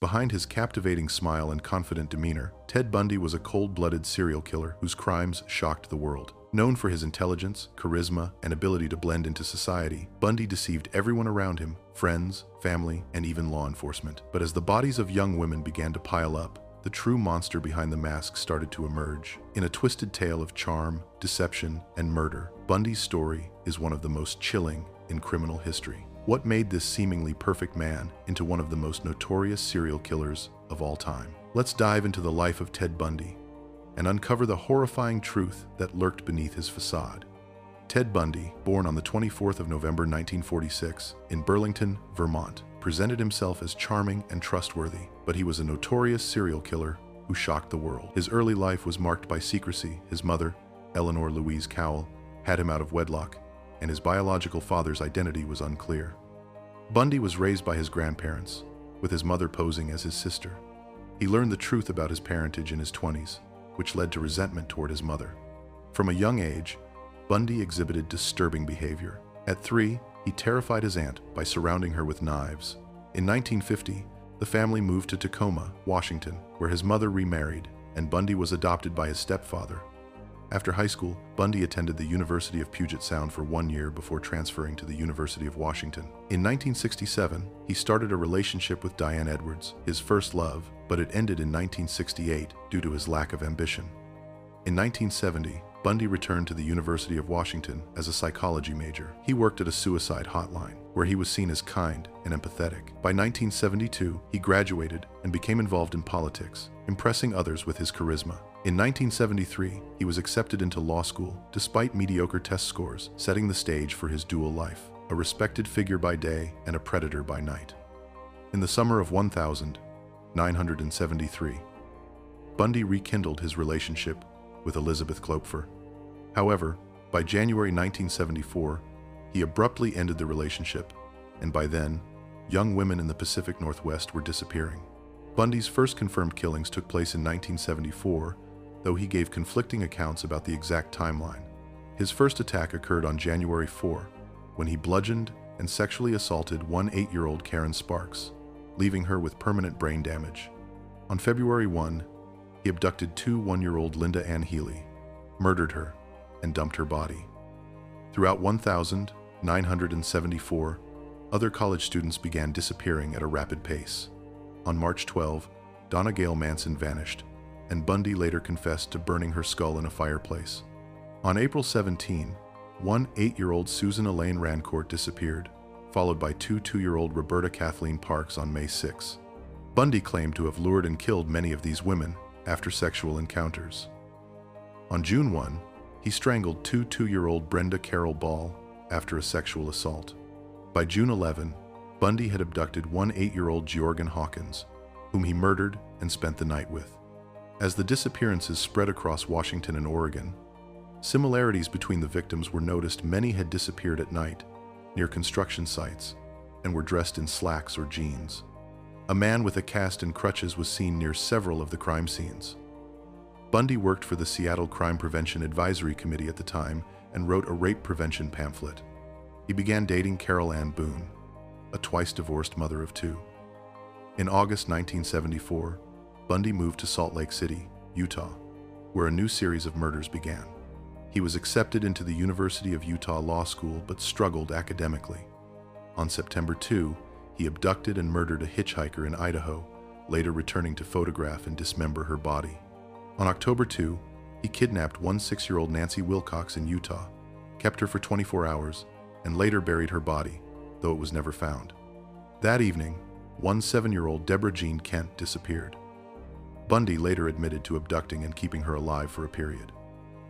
Behind his captivating smile and confident demeanor, Ted Bundy was a cold-blooded serial killer whose crimes shocked the world. Known for his intelligence, charisma, and ability to blend into society, Bundy deceived everyone around him, friends, family, and even law enforcement. But as the bodies of young women began to pile up, the true monster behind the mask started to emerge. In a twisted tale of charm, deception, and murder, Bundy's story is one of the most chilling in criminal history. What made this seemingly perfect man into one of the most notorious serial killers of all time? Let's dive into the life of Ted Bundy and uncover the horrifying truth that lurked beneath his facade. Ted Bundy, born on the 24th of November 1946 in Burlington, Vermont, presented himself as charming and trustworthy, but he was a notorious serial killer who shocked the world. His early life was marked by secrecy. His mother, Eleanor Louise Cowell, had him out of wedlock, and his biological father's identity was unclear. Bundy was raised by his grandparents, with his mother posing as his sister. He learned the truth about his parentage in his 20s, which led to resentment toward his mother. From a young age, Bundy exhibited disturbing behavior. At 3, he terrified his aunt by surrounding her with knives. In 1950, the family moved to Tacoma, Washington, where his mother remarried, and Bundy was adopted by his stepfather. After high school, Bundy attended the University of Puget Sound for 1 year before transferring to the University of Washington. In 1967, he started a relationship with Diane Edwards, his first love, but it ended in 1968 due to his lack of ambition. In 1970, Bundy returned to the University of Washington as a psychology major. He worked at a suicide hotline, where he was seen as kind and empathetic. By 1972, he graduated and became involved in politics, impressing others with his charisma. In 1973, he was accepted into law school, despite mediocre test scores, setting the stage for his dual life, a respected figure by day and a predator by night. In the summer of 1973, Bundy rekindled his relationship with Elizabeth Klopfer. However, by January 1974, he abruptly ended the relationship, and by then, young women in the Pacific Northwest were disappearing. Bundy's first confirmed killings took place in 1974, though he gave conflicting accounts about the exact timeline. His first attack occurred on January 4, when he bludgeoned and sexually assaulted 8-year-old Karen Sparks, leaving her with permanent brain damage. On February 1, he abducted 1-year-old Linda Ann Healy, murdered her, and dumped her body. Throughout 1974, other college students began disappearing at a rapid pace. On March 12, Donna Gail Manson vanished, and Bundy later confessed to burning her skull in a fireplace. On April 17, 8-year-old Susan Elaine Rancourt disappeared, followed by 2-year-old Roberta Kathleen Parks on May 6. Bundy claimed to have lured and killed many of these women after sexual encounters. On June 1, he strangled 2-year-old Brenda Carroll Ball after a sexual assault. By June 11, Bundy had abducted 8-year-old Georgian Hawkins, whom he murdered and spent the night with. As the disappearances spread across Washington and Oregon, similarities between the victims were noticed. Many had disappeared at night, near construction sites, and were dressed in slacks or jeans. A man with a cast and crutches was seen near several of the crime scenes. Bundy worked for the Seattle Crime Prevention Advisory Committee at the time and wrote a rape prevention pamphlet. He began dating Carol Ann Boone, a twice-divorced mother of 2. In August 1974, Bundy moved to Salt Lake City, Utah, where a new series of murders began. He was accepted into the University of Utah Law School but struggled academically. On September 2, he abducted and murdered a hitchhiker in Idaho, later returning to photograph and dismember her body. On October 2, he kidnapped 6-year-old Nancy Wilcox in Utah, kept her for 24 hours, and later buried her body, though it was never found. That evening, 7-year-old Deborah Jean Kent disappeared. Bundy later admitted to abducting and keeping her alive for a period.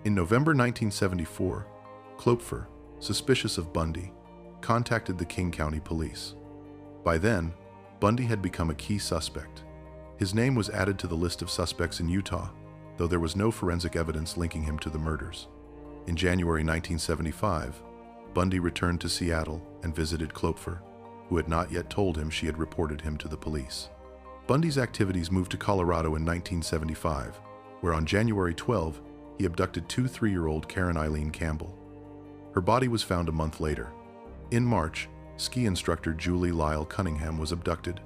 In November 1974, Klopfer, suspicious of Bundy, contacted the King County Police. By then, Bundy had become a key suspect. His name was added to the list of suspects in Utah, though there was no forensic evidence linking him to the murders. In January 1975, Bundy returned to Seattle and visited Klopfer, who had not yet told him she had reported him to the police. Bundy's activities moved to Colorado in 1975, where on January 12, he abducted 3-year-old Karen Eileen Campbell. Her body was found a month later. In March, ski instructor Julie Lyle Cunningham was abducted.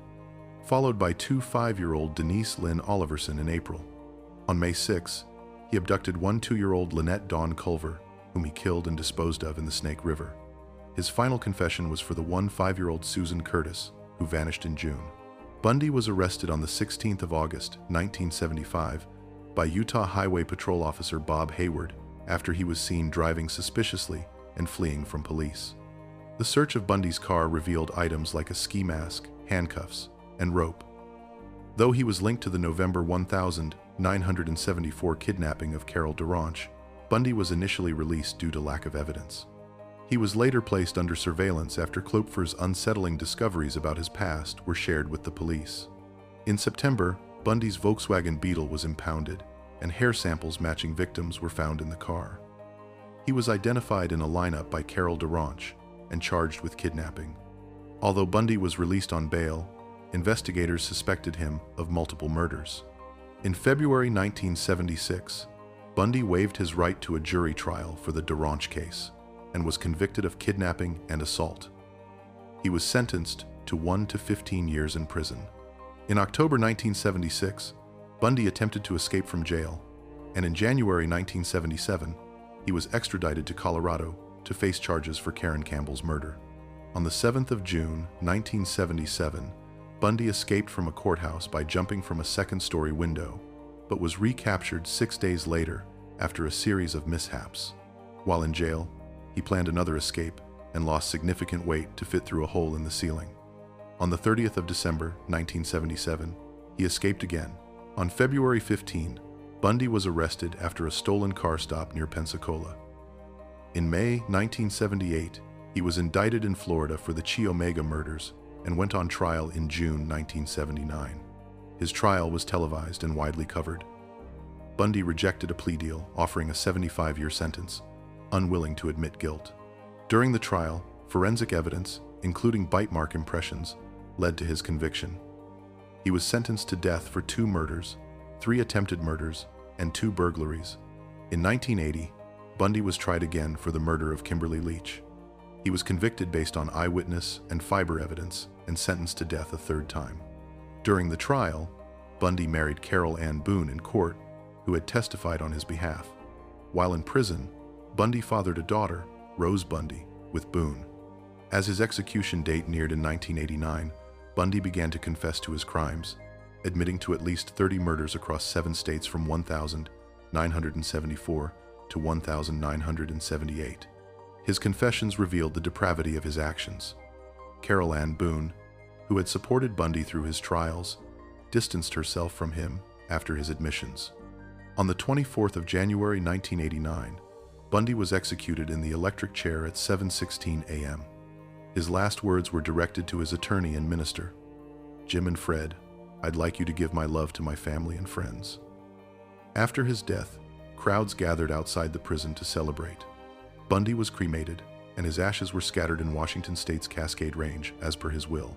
followed by 5-year-old Denise Lynn Oliverson in April. On May 6, he abducted 2-year-old Lynette Dawn Culver, whom he killed and disposed of in the Snake River. His final confession was for the 5-year-old Susan Curtis, who vanished in June. Bundy was arrested on the 16th of August, 1975, by Utah Highway Patrol Officer Bob Hayward after he was seen driving suspiciously and fleeing from police. The search of Bundy's car revealed items like a ski mask, handcuffs, and rope. Though he was linked to the November 1974 kidnapping of Carol DeRonch, Bundy was initially released due to lack of evidence. He was later placed under surveillance after Klopfer's unsettling discoveries about his past were shared with the police. In September, Bundy's Volkswagen Beetle was impounded, and hair samples matching victims were found in the car. He was identified in a lineup by Carol DeRonch and charged with kidnapping. Although Bundy was released on bail, investigators suspected him of multiple murders. In February 1976, Bundy waived his right to a jury trial for the DeRonch case and was convicted of kidnapping and assault. He was sentenced to 1 to 15 years in prison. In October 1976, Bundy attempted to escape from jail, and in January 1977, he was extradited to Colorado to face charges for Karen Campbell's murder. On the 7th of June, 1977, Bundy escaped from a courthouse by jumping from a second-story window, but was recaptured 6 days later after a series of mishaps. While in jail, he planned another escape and lost significant weight to fit through a hole in the ceiling. On the 30th of December, 1977, he escaped again. On February 15, Bundy was arrested after a stolen car stop near Pensacola. In May 1978, he was indicted in Florida for the Chi Omega murders and went on trial in June 1979. His trial was televised and widely covered. Bundy rejected a plea deal offering a 75-year sentence, unwilling to admit guilt. During the trial, forensic evidence, including bite mark impressions, led to his conviction. He was sentenced to death for 2 murders, 3 attempted murders, and 2 burglaries. In 1980, Bundy was tried again for the murder of Kimberly Leach. He was convicted based on eyewitness and fiber evidence and sentenced to death a 3rd time. During the trial, Bundy married Carol Ann Boone in court, who had testified on his behalf. While in prison, Bundy fathered a daughter, Rose Bundy, with Boone. As his execution date neared in 1989, Bundy began to confess to his crimes, admitting to at least 30 murders across 7 states from 1,974 to 1,978. His confessions revealed the depravity of his actions. Carol Ann Boone, who had supported Bundy through his trials, distanced herself from him after his admissions. On the 24th of January 1989, Bundy was executed in the electric chair at 7:16 a.m. His last words were directed to his attorney and minister. "Jim and Fred, I'd like you to give my love to my family and friends." After his death, crowds gathered outside the prison to celebrate. Bundy was cremated, and his ashes were scattered in Washington State's Cascade Range as per his will.